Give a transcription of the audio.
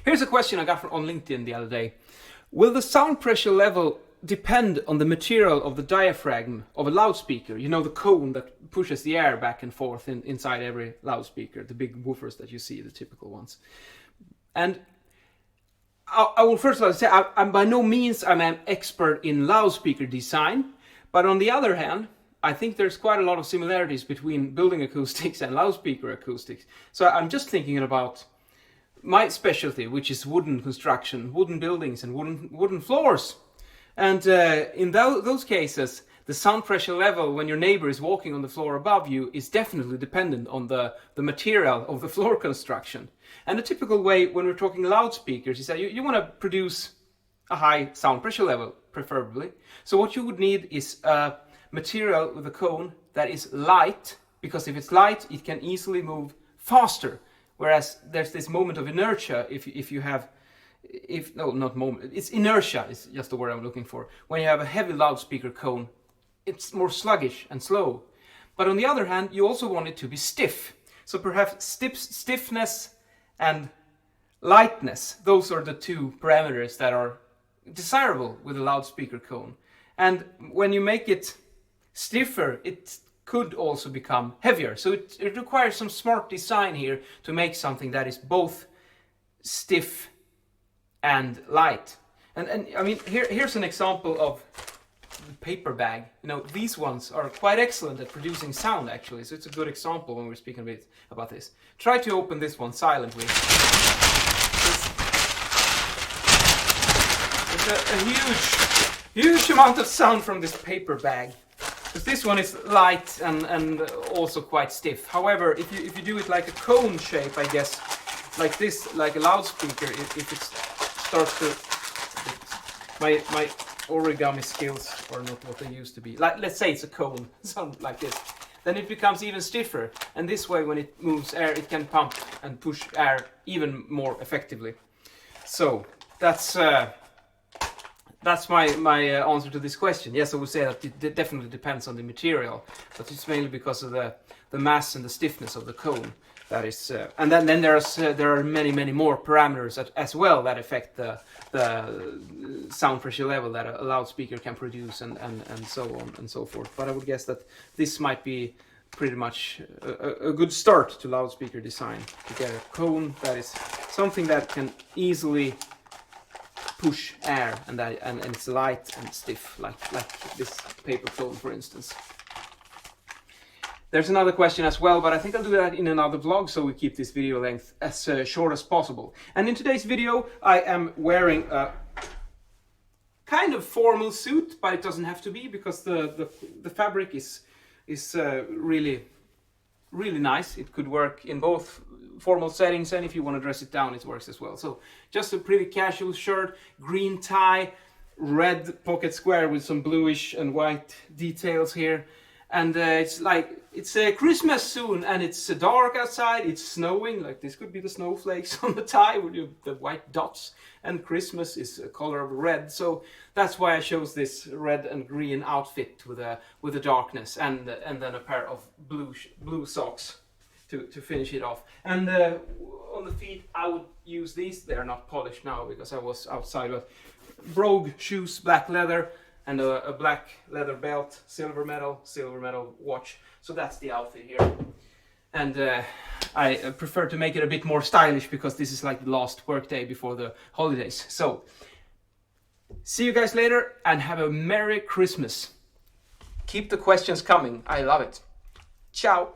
Here's a question I got from on LinkedIn the other day. Will the sound pressure level depend on the material of the diaphragm of a loudspeaker? You know, the cone that pushes the air back and forth inside every loudspeaker, the big woofers that you see, the typical ones. And I will first of all say, I'm by no means I'm an expert in loudspeaker design, but on the other hand, I think there's quite a lot of similarities between building acoustics and loudspeaker acoustics. So I'm just thinking about my specialty, which is wooden construction, wooden buildings and wooden floors. And in those cases, the sound pressure level when your neighbor is walking on the floor above you is definitely dependent on the material of the floor construction. And the typical way when we're talking loudspeakers is that you want to produce a high sound pressure level, preferably. So what you would need is a material with a cone that is light, because if it's light, it can easily move faster. Whereas there's this moment of inertia it's inertia is just the word I'm looking for. When you have a heavy loudspeaker cone, it's more sluggish and slow. But on the other hand, you also want it to be stiff. So perhaps stiffness and lightness, those are the two parameters that are desirable with a loudspeaker cone. And when you make it stiffer, it could also become heavier. So it requires some smart design here to make something that is both stiff and light. And I mean, here's an example of the paper bag. You know, these ones are quite excellent at producing sound, actually. So it's a good example when we're speaking a bit about this. Try to open this one silently. There's a huge amount of sound from this paper bag. Because this one is light and also quite stiff. However, if you do it like a cone shape, I guess, like this, like a loudspeaker, if it starts to, my origami skills are not what they used to be. Like, let's say it's a cone, something like this. Then it becomes even stiffer, and this way, when it moves air, it can pump and push air even more effectively. So that's my answer to this question. Yes, I would say that it definitely depends on the material, but it's mainly because of the mass and the stiffness of the cone. That is, and then there are many more parameters as well that affect the sound pressure level that a loudspeaker can produce, and so on and so forth. But I would guess that this might be pretty much a good start to loudspeaker design, to get a cone that is something that can easily push air and it's light and stiff, like this paper cone, for instance. There's another question as well, but I think I'll do that in another vlog, so we keep this video length as short as possible. And in today's video, I am wearing a kind of formal suit, but it doesn't have to be, because the fabric is really nice. It could work in both formal settings, and if you want to dress it down, it works as well. So just a pretty casual shirt, green tie, red pocket square with some bluish and white details here. And it's Christmas soon, and it's dark outside, it's snowing, like this could be the snowflakes on the tie with the white dots, and Christmas is a color of red, so that's why I chose this red and green outfit with the darkness, and then a pair of blue socks to finish it off. And on the feet I would use these. They're not polished now because I was outside, but Brogue shoes, black leather, and a black leather belt, silver metal watch. So that's the outfit here. And I prefer to make it a bit more stylish because this is like the last work day before the holidays. So see you guys later, and have a Merry Christmas. Keep the questions coming. I love it. Ciao.